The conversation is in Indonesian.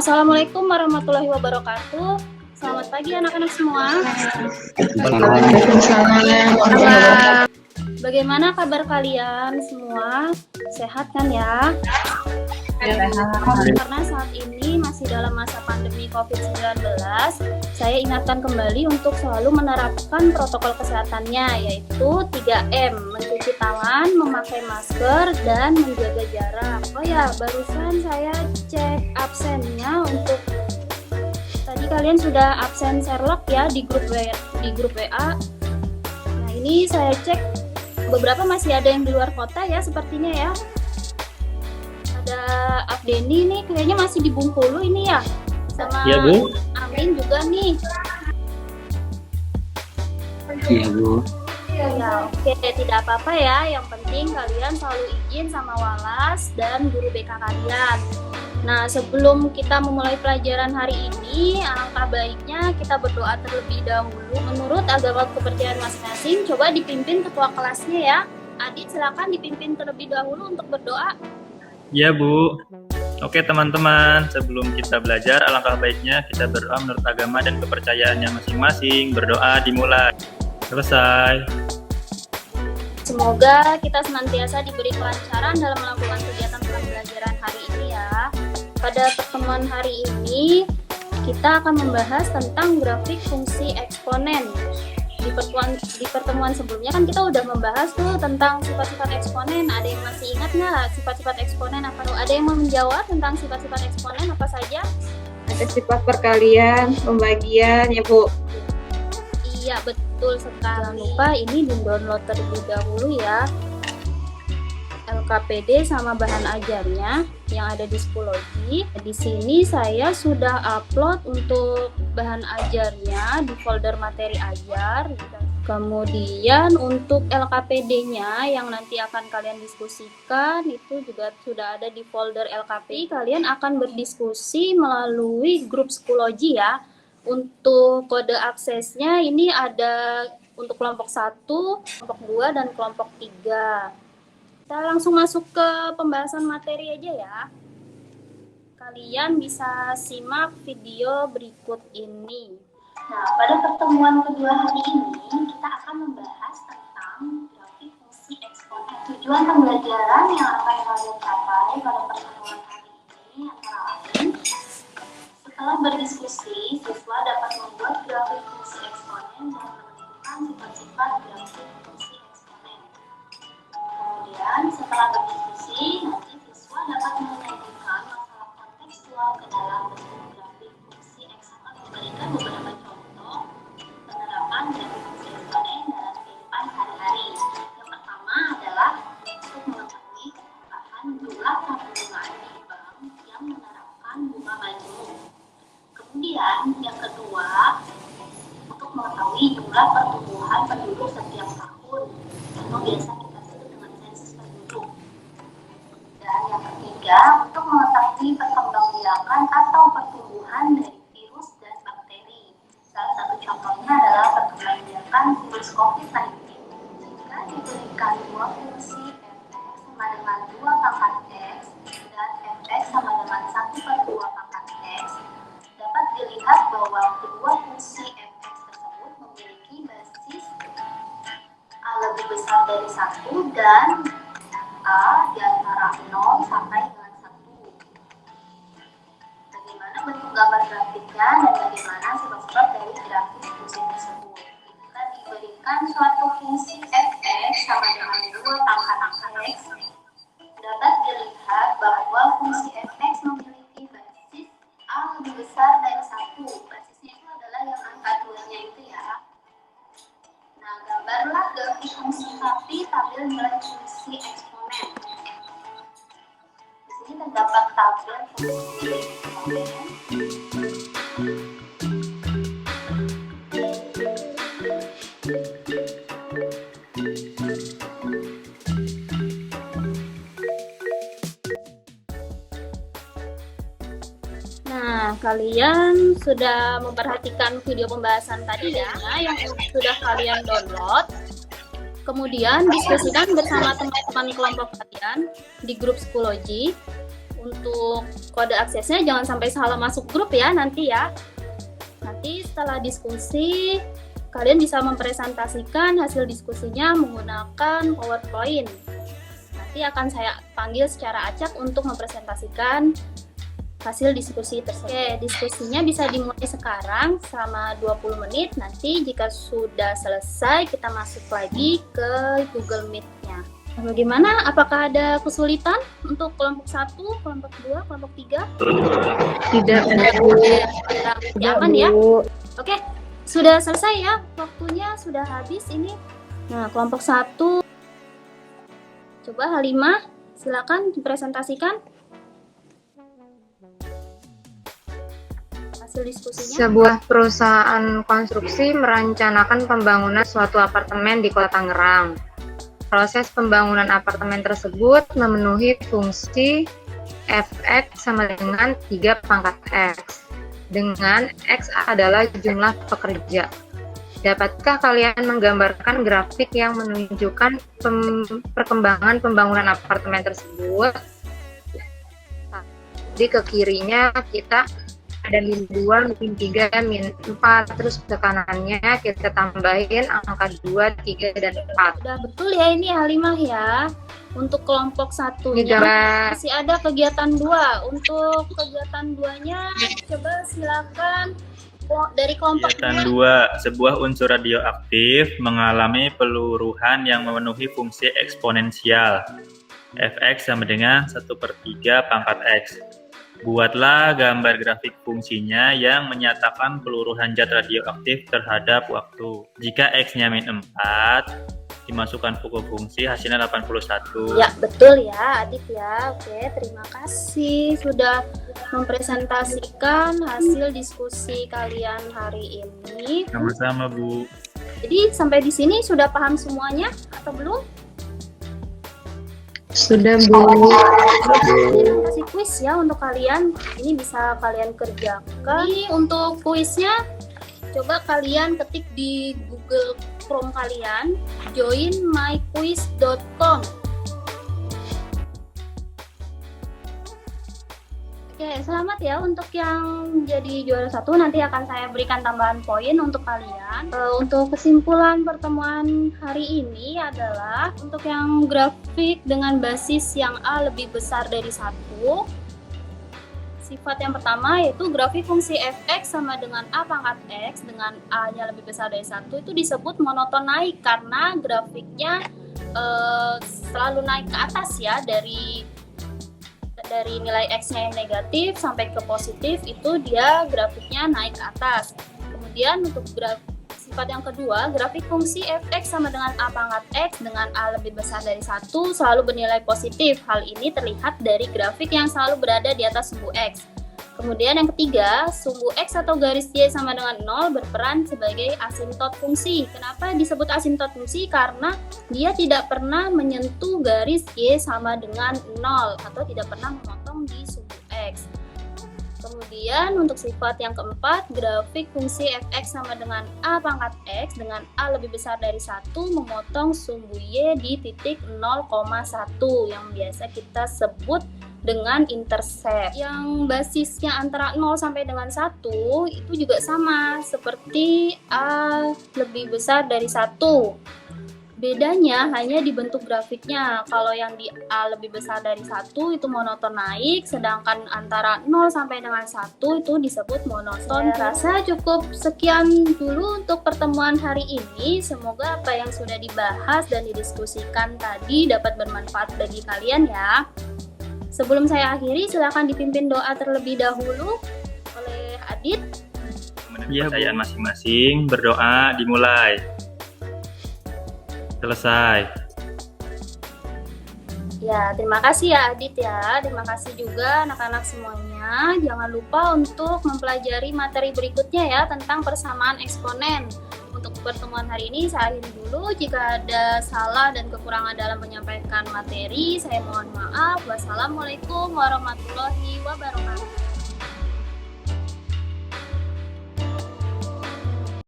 Assalamualaikum warahmatullahi wabarakatuh. Selamat pagi anak-anak semua. Bagaimana kabar kalian semua? Sehat kan ya? Karena saat ini masih dalam masa pandemi COVID-19, saya ingatkan kembali untuk selalu menerapkan protokol kesehatannya, yaitu 3M, mencuci tangan, memakai masker, dan menjaga jarak. Oh ya, barusan saya cek absennya untuk tadi kalian sudah absen Sherlock ya di grup WA. Nah, ini saya cek beberapa masih ada yang di luar kota ya sepertinya ya. Ada Afdeni nih kayaknya masih di Bengkulu ini ya, sama ya, Bu. Amin juga nih. Iya, Bu. Ya, oke, tidak apa-apa ya. Yang penting kalian selalu izin sama Walas dan guru BK kalian. Nah, sebelum kita memulai pelajaran hari ini, alangkah baiknya kita berdoa terlebih dahulu. Menurut agama kepercayaan masing-masing, coba dipimpin ketua kelasnya ya. Adit, silakan dipimpin terlebih dahulu untuk berdoa. Ya, Bu. Oke, teman-teman. Sebelum kita belajar, alangkah baiknya kita berdoa menurut agama dan kepercayaannya masing-masing. Berdoa dimulai. Selesai. Semoga kita senantiasa diberi kelancaran dalam melakukan kegiatan pembelajaran hari ini ya. Pada pertemuan hari ini, kita akan membahas tentang grafik fungsi eksponen. Di pertemuan sebelumnya kan kita udah membahas tuh tentang sifat-sifat eksponen. Ada yang masih ingat nggak sifat-sifat eksponen apa? Ada yang mau menjawab tentang sifat-sifat eksponen apa saja? Ada sifat perkalian, pembagian ya Bu. Iya betul sekali. Jangan lupa ini di-download terlebih dahulu ya. LKPD sama bahan ajarnya yang ada di Schoology. Di sini saya sudah upload untuk bahan ajarnya di folder materi ajar. Kemudian untuk LKPD-nya yang nanti akan kalian diskusikan itu juga sudah ada di folder LKPD. Kalian akan berdiskusi melalui grup Schoology ya. Untuk kode aksesnya ini ada untuk kelompok 1, kelompok 2, dan kelompok 3. Kita langsung masuk ke pembahasan materi aja ya. Kalian bisa simak video berikut ini. Nah, pada pertemuan kedua hari ini, kita akan membahas tentang grafik fungsi eksponen. Tujuan pembelajaran yang akan kalian capai pada pertemuan hari ini antara lain, setelah berdiskusi, siswa dapat membuat grafik fungsi eksponen dan menentukan sifat-sifat grafik fungsi eksponen. Kemudian, setelah berdiskusi, nanti siswa dapat menyajikan masalah kontekstual ke dalam bentuk grafik fungsi eksponen, memberikan beberapa contoh penerapan grafik fungsi eksponen dalam kehidupan sehari-hari. Yang pertama adalah untuk mengetahui penambahan jumlah penggunaan di bank yang menerapkan bunga majemuk. Kemudian yang kedua, untuk mengetahui jumlah pertumbuhan penduduk setiap tahun atau biasa kita sebut dengan sensus penduduk. Dan yang ketiga, untuk mengetahui perkembangbiakan atau pertumbuhan dari virus dan bakteri. Salah satu contohnya adalah perkembangbiakan virus COVID-19. Jika diberikan dua fungsi fx sama dengan 2 pangkat x dan fx sama dengan 1/2 pangkat x, dapat dilihat bahwa kedua fungsi fx tersebut memiliki basis a lebih besar dari 1 dan a di antara 0 sampai dengan 1. Bagaimana bentuk gambar grafiknya dan bagaimana sifat-sifat dari grafik fungsi tersebut? Jika diberikan suatu fungsi fx sama dengan 2 pangkat x, dapat dilihat bahwa fungsi fx memiliki basis a lebih besar dari 1. Basisnya itu adalah yang angka 2-nya itu ya. Nah, gambarlah grafik fungsi sapi tabel nilai fungsi eksponen. Di sini terdapat tabel fungsi eksponen. Nah, kalian sudah memperhatikan video pembahasan tadi ya, yang sudah kalian download. Kemudian diskusikan bersama teman-teman kelompok kalian di grup Schoology Untuk kode aksesnya jangan sampai salah masuk grup ya nanti ya. Nanti setelah diskusi, kalian bisa mempresentasikan hasil diskusinya menggunakan PowerPoint. Nanti akan saya panggil secara acak untuk mempresentasikan hasil diskusi tersebut. Oke, diskusinya bisa dimulai sekarang selama 20 menit. Nanti jika sudah selesai, kita masuk lagi ke Google Meet-nya. Bagaimana? Apakah ada kesulitan untuk kelompok 1, kelompok 2, kelompok 3? Tidak ada, Bu. Aman ya? Oke, sudah selesai ya? Waktunya sudah habis ini. Nah, kelompok 1. Coba Halimah, silakan dipresentasikan hasil diskusinya. Sebuah perusahaan konstruksi merencanakan pembangunan suatu apartemen di Kota Tangerang. Proses pembangunan apartemen tersebut memenuhi fungsi Fx sama dengan 3 pangkat X, dengan X adalah jumlah pekerja. Dapatkah kalian menggambarkan grafik yang menunjukkan perkembangan pembangunan apartemen tersebut? Jadi ke kirinya kita ada min 2, min 3, min 4, terus ke kanannya kita tambahin angka 2, 3, dan 4. Udah betul ya ini Halimah ya. Untuk kelompok 1-nya masih ada kegiatan 2. Untuk kegiatan 2-nya coba silakan dari kelompok Kegiatan 2, sebuah unsur radioaktif mengalami peluruhan yang memenuhi fungsi eksponensial. Fx sama dengan 1/3 pangkat X. Buatlah gambar grafik fungsinya yang menyatakan peluruhan zat radioaktif terhadap waktu. Jika X-nya min 4, dimasukkan pukul fungsi, hasilnya 81. Ya, betul ya Adit ya. Oke, terima kasih sudah mempresentasikan hasil diskusi kalian hari ini. Sama-sama, Bu. Jadi sampai di sini sudah paham semuanya atau belum? Sudah, Bu. Ini kasih kuis ya untuk kalian. Ini bisa kalian kerjakan. Jadi untuk kuisnya, coba kalian ketik di Google Chrome kalian, joinmyquiz.com. Oke, selamat ya untuk yang jadi juara 1. Nanti akan saya berikan tambahan poin untuk kalian. Untuk kesimpulan pertemuan hari ini adalah untuk yang grafik dengan basis yang A lebih besar dari 1. Sifat yang pertama yaitu grafik fungsi fx sama dengan A pangkat x dengan A-nya lebih besar dari 1 itu disebut monoton naik karena grafiknya selalu naik ke atas ya, dari nilai X-nya yang negatif sampai ke positif itu dia grafiknya naik ke atas. Kemudian untuk sifat yang kedua, grafik fungsi fx sama dengan A pangkat x dengan A lebih besar dari 1 selalu bernilai positif. Hal ini terlihat dari grafik yang selalu berada di atas sumbu X. Kemudian yang ketiga, sumbu X atau garis Y sama dengan 0 berperan sebagai asintot fungsi. Kenapa disebut asintot fungsi? Karena dia tidak pernah menyentuh garis Y sama dengan 0 atau tidak pernah memotong di sumbu X. Kemudian untuk sifat yang keempat, grafik fungsi fx sama dengan A pangkat x dengan A lebih besar dari 1 memotong sumbu Y di titik 0,1 yang biasa kita sebut dengan intercept. Yang basisnya antara 0 sampai dengan 1 itu juga sama seperti A lebih besar dari 1. Bedanya hanya di bentuk grafiknya. Kalau yang di A lebih besar dari 1 itu monoton naik, sedangkan antara 0 sampai dengan 1 itu disebut monoton. Saya rasa cukup sekian dulu untuk pertemuan hari ini. Semoga apa yang sudah dibahas dan didiskusikan tadi dapat bermanfaat bagi kalian ya. Sebelum saya akhiri, silakan dipimpin doa terlebih dahulu oleh Adit. Menurut percayaan masing-masing, berdoa dimulai. Selesai. Ya, terima kasih ya Adit ya. Terima kasih juga anak-anak semuanya. Jangan lupa untuk mempelajari materi berikutnya ya tentang persamaan eksponen. Untuk pertemuan hari ini saya akhiri dulu. Jika ada salah dan kekurangan dalam menyampaikan materi, saya mohon maaf. Wassalamualaikum warahmatullahi wabarakatuh.